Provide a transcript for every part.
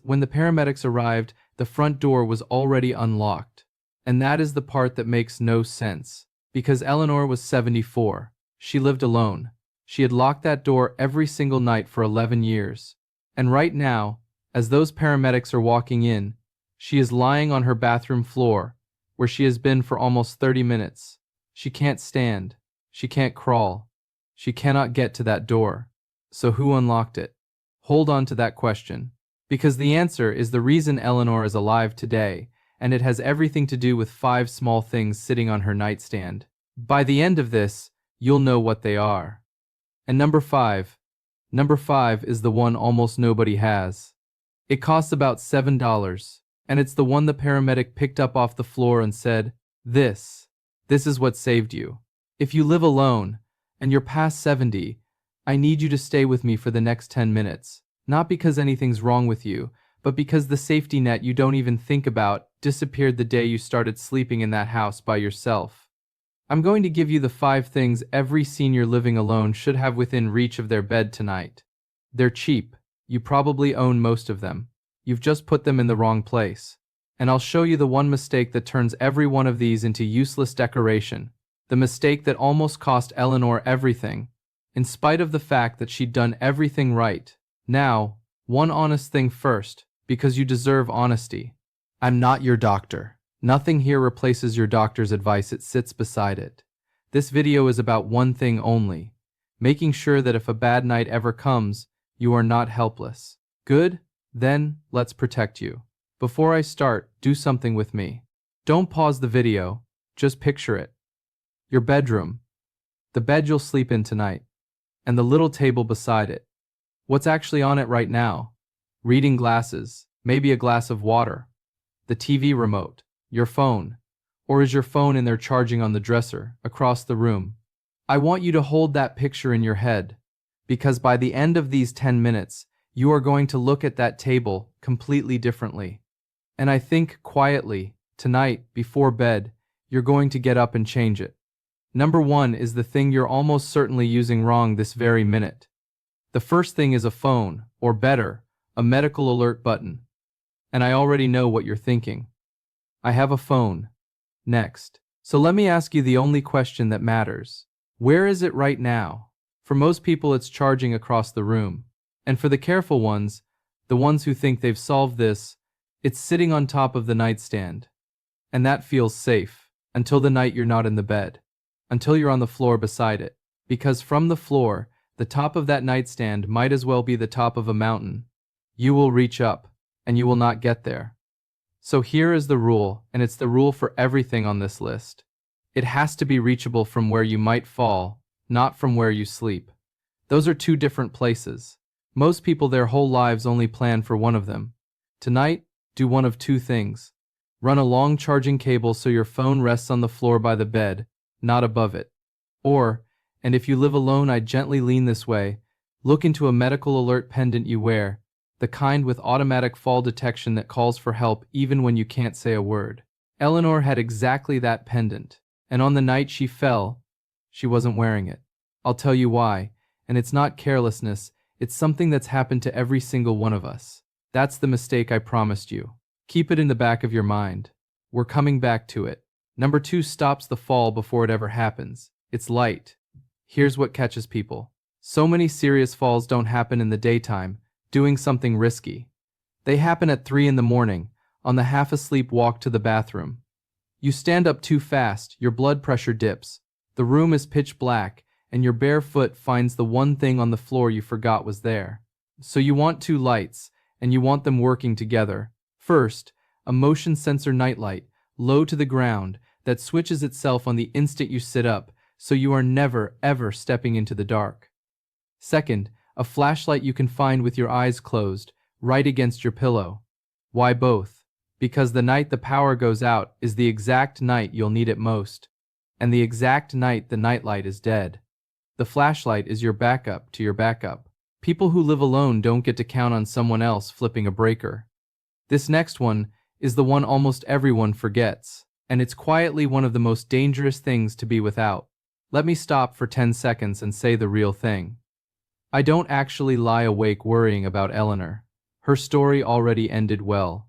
when the paramedics arrived, the front door was already unlocked. And that is the part that makes no sense. Because Eleanor was 74. She lived alone. She had locked that door every single night for 11 years. And right now, as those paramedics are walking in, she is lying on her bathroom floor, where she has been for almost 30 minutes. She can't stand. She can't crawl. She cannot get to that door. So who unlocked it? Hold on to that question. Because the answer is the reason Eleanor is alive today, and it has everything to do with 5 small things sitting on her nightstand. By the end of this, you'll know what they are. And number 5 is the one almost nobody has. It costs about $7, and it's the one the paramedic picked up off the floor and said, This is what saved you. If you live alone, and you're past 70, I need you to stay with me for the next 10 minutes. Not because anything's wrong with you, but because the safety net you don't even think about disappeared the day you started sleeping in that house by yourself. I'm going to give you the 5 things every senior living alone should have within reach of their bed tonight. They're cheap. You probably own most of them. You've just put them in the wrong place. And I'll show you the one mistake that turns every one of these into useless decoration. The mistake that almost cost Eleanor everything, in spite of the fact that she'd done everything right. Now, one honest thing first, because you deserve honesty. I'm not your doctor. Nothing here replaces your doctor's advice, it sits beside it. This video is about one thing only, making sure that if a bad night ever comes, you are not helpless. Good? Then, let's protect you. Before I start, do something with me. Don't pause the video, just picture it. Your bedroom. The bed you'll sleep in tonight. And the little table beside it. What's actually on it right now? Reading glasses, maybe a glass of water. The TV remote, your phone. Or is your phone in there charging on the dresser, across the room? I want you to hold that picture in your head, because by the end of these 10 minutes, you are going to look at that table completely differently. And I think, quietly, tonight, before bed, you're going to get up and change it. Number 1 is the thing you're almost certainly using wrong this very minute. The first thing is a phone, or better, a medical alert button. And I already know what you're thinking. I have a phone. Next. So let me ask you the only question that matters. Where is it right now? For most people it's charging across the room. And for the careful ones, the ones who think they've solved this, it's sitting on top of the nightstand. And that feels safe, until the night you're not in the bed. Until you're on the floor beside it. Because from the floor, the top of that nightstand might as well be the top of a mountain. You will reach up, and you will not get there. So here is the rule, and it's the rule for everything on this list. It has to be reachable from where you might fall, not from where you sleep. Those are 2 different places. Most people their whole lives only plan for one of them. Tonight, do one of 2 things. Run a long charging cable so your phone rests on the floor by the bed, not above it. Or, and if you live alone, I gently lean this way, look into a medical alert pendant you wear, the kind with automatic fall detection that calls for help even when you can't say a word. Eleanor had exactly that pendant, and on the night she fell, she wasn't wearing it. I'll tell you why, and it's not carelessness, it's something that's happened to every single one of us. That's the mistake I promised you. Keep it in the back of your mind. We're coming back to it. Number 2 stops the fall before it ever happens. It's light. Here's what catches people. So many serious falls don't happen in the daytime, doing something risky. They happen at 3 in the morning, on the half-asleep walk to the bathroom. You stand up too fast, your blood pressure dips, the room is pitch black, and your bare foot finds the one thing on the floor you forgot was there. So you want 2 lights, and you want them working together. First, a motion sensor nightlight, low to the ground, that switches itself on the instant you sit up, so you are never, ever stepping into the dark. Second, a flashlight you can find with your eyes closed, right against your pillow. Why both? Because the night the power goes out is the exact night you'll need it most, and the exact night the nightlight is dead. The flashlight is your backup to your backup. People who live alone don't get to count on someone else flipping a breaker. This next one is the one almost everyone forgets, and it's quietly one of the most dangerous things to be without. Let me stop for 10 seconds and say the real thing. I don't actually lie awake worrying about Eleanor. Her story already ended well.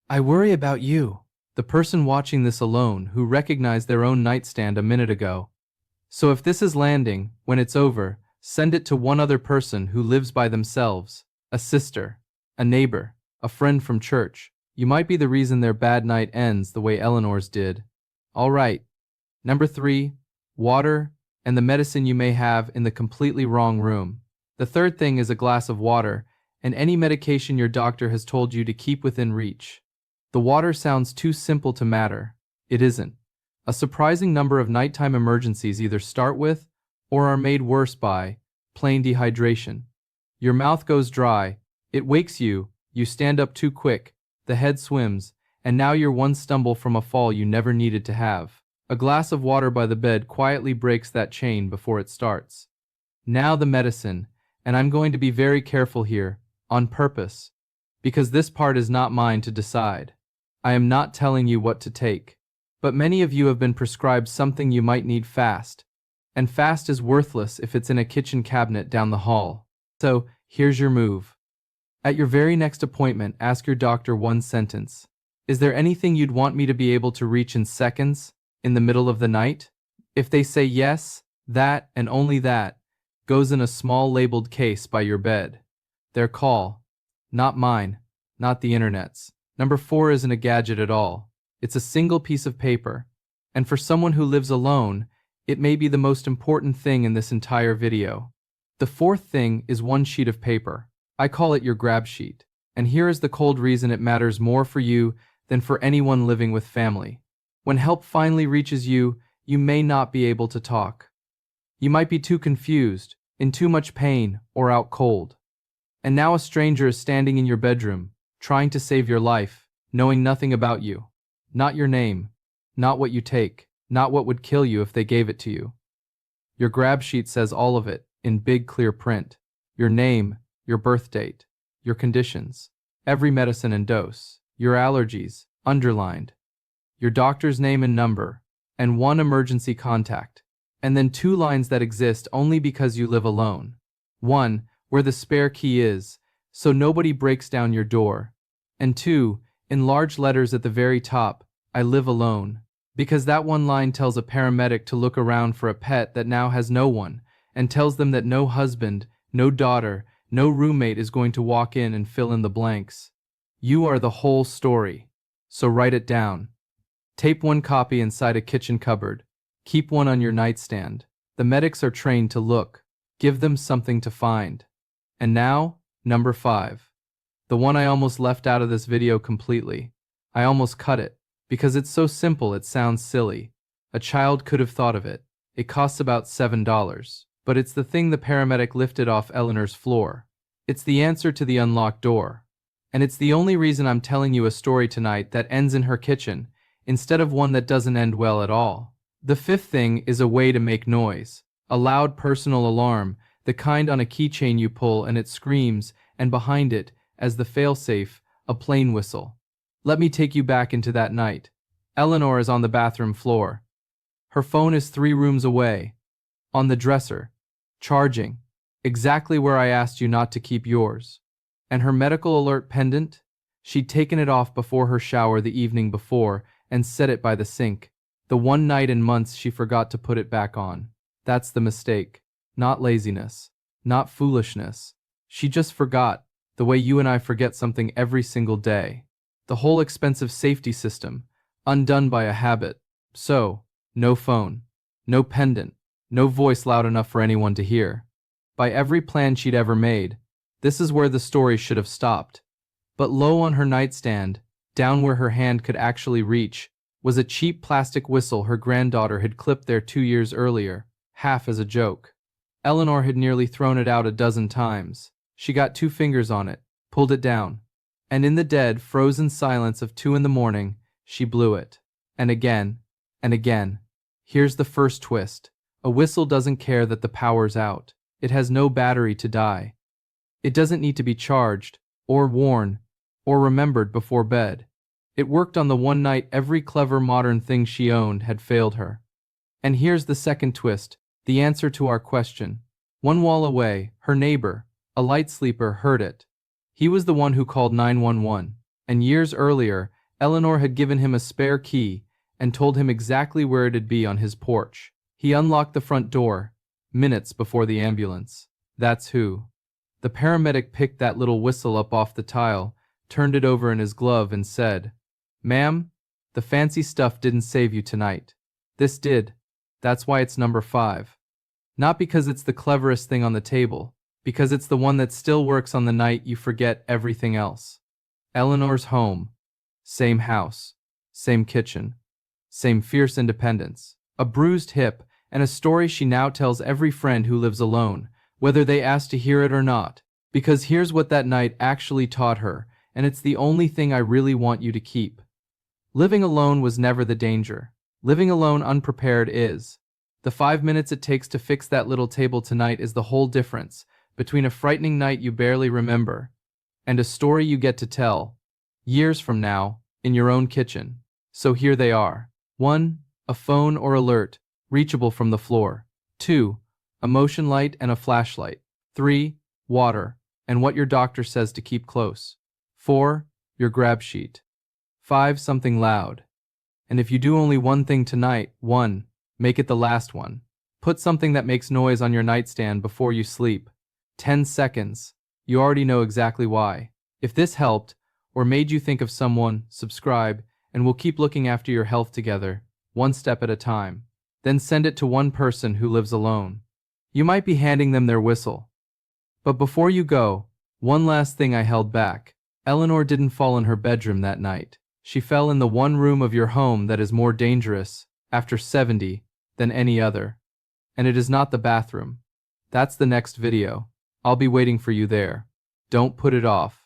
I worry about you, the person watching this alone who recognized their own nightstand a minute ago. So if this is landing, when it's over, send it to one other person who lives by themselves, a sister, a neighbor, a friend from church. You might be the reason their bad night ends the way Eleanor's did. All right. Number 3, water and the medicine you may have in the completely wrong room. The third thing is a glass of water and any medication your doctor has told you to keep within reach. The water sounds too simple to matter. It isn't. A surprising number of nighttime emergencies either start with or are made worse by plain dehydration. Your mouth goes dry, it wakes you, you stand up too quick, the head swims, and now you're one stumble from a fall you never needed to have. A glass of water by the bed quietly breaks that chain before it starts. Now the medicine, and I'm going to be very careful here, on purpose, because this part is not mine to decide. I am not telling you what to take. But many of you have been prescribed something you might need fast, and fast is worthless if it's in a kitchen cabinet down the hall. So, here's your move. At your very next appointment, ask your doctor one sentence. Is there anything you'd want me to be able to reach in seconds, in the middle of the night? If they say yes, that, and only that, goes in a small labeled case by your bed. Their call. Not mine, not the internet's. Number 4 isn't a gadget at all. It's a single piece of paper, and for someone who lives alone, it may be the most important thing in this entire video. The fourth thing is one sheet of paper. I call it your grab sheet, and here is the cold reason it matters more for you than for anyone living with family. When help finally reaches you, you may not be able to talk. You might be too confused, in too much pain, or out cold. And now a stranger is standing in your bedroom, trying to save your life, knowing nothing about you. Not your name, not what you take, not what would kill you if they gave it to you. Your grab sheet says all of it, in big clear print. Your name, your birth date, your conditions, every medicine and dose, your allergies, underlined, your doctor's name and number, and one emergency contact, and then 2 lines that exist only because you live alone. 1, where the spare key is, so nobody breaks down your door, and 2, in large letters at the very top, I live alone, because that one line tells a paramedic to look around for a pet that now has no one, and tells them that no husband, no daughter, no roommate is going to walk in and fill in the blanks. You are the whole story, so write it down. Tape one copy inside a kitchen cupboard. Keep one on your nightstand. The medics are trained to look. Give them something to find. And now, number 5. The one I almost left out of this video completely. I almost cut it, because it's so simple it sounds silly. A child could have thought of it. It costs about $7, but it's the thing the paramedic lifted off Eleanor's floor. It's the answer to the unlocked door. And it's the only reason I'm telling you a story tonight that ends in her kitchen, instead of one that doesn't end well at all. The 5th thing is a way to make noise. A loud personal alarm, the kind on a keychain you pull and it screams, and behind it, as the failsafe, a plane whistle. Let me take you back into that night. Eleanor is on the bathroom floor. Her phone is 3 rooms away. On the dresser. Charging. Exactly where I asked you not to keep yours. And her medical alert pendant? She'd taken it off before her shower the evening before and set it by the sink. The one night in months she forgot to put it back on. That's the mistake. Not laziness. Not foolishness. She just forgot, the way you and I forget something every single day. The whole expensive safety system, undone by a habit. So, no phone, no pendant, no voice loud enough for anyone to hear. By every plan she'd ever made, this is where the story should have stopped. But low on her nightstand, down where her hand could actually reach, was a cheap plastic whistle her granddaughter had clipped there 2 years earlier, half as a joke. Eleanor had nearly thrown it out a dozen times. She got 2 fingers on it, pulled it down, and in the dead, frozen silence of 2 in the morning, she blew it. And again, and again. Here's the first twist. A whistle doesn't care that the power's out. It has no battery to die. It doesn't need to be charged, or worn, or remembered before bed. It worked on the one night every clever modern thing she owned had failed her. And here's the second twist, the answer to our question. 1 wall away, her neighbor, a light sleeper, heard it. He was the one who called 911, and years earlier, Eleanor had given him a spare key and told him exactly where it'd be on his porch. He unlocked the front door, minutes before the ambulance. That's who. The paramedic picked that little whistle up off the tile, turned it over in his glove and said, "Ma'am, the fancy stuff didn't save you tonight. This did. That's why it's number 5. Not because it's the cleverest thing on the table, because it's the one that still works on the night you forget everything else." Eleanor's home. Same house. Same kitchen. Same fierce independence. A bruised hip, and a story she now tells every friend who lives alone, whether they ask to hear it or not. Because here's what that night actually taught her, and it's the only thing I really want you to keep. Living alone was never the danger. Living alone unprepared is. The 5 minutes it takes to fix that little table tonight is the whole difference between a frightening night you barely remember and a story you get to tell, years from now, in your own kitchen. So here they are. 1. A phone or alert, reachable from the floor. 2. A motion light and a flashlight. 3. Water, and what your doctor says to keep close. 4. Your grab sheet. 5. Something loud. And if you do only one thing tonight, 1. Make it the last one. Put something that makes noise on your nightstand before you sleep. 10 seconds. You already know exactly why. If this helped, or made you think of someone, subscribe, and we'll keep looking after your health together, one step at a time. Then send it to one person who lives alone. You might be handing them their whistle. But before you go, one last thing I held back. Eleanor didn't fall in her bedroom that night. She fell in the one room of your home that is more dangerous, after 70, than any other. And it is not the bathroom. That's the next video. I'll be waiting for you there. Don't put it off.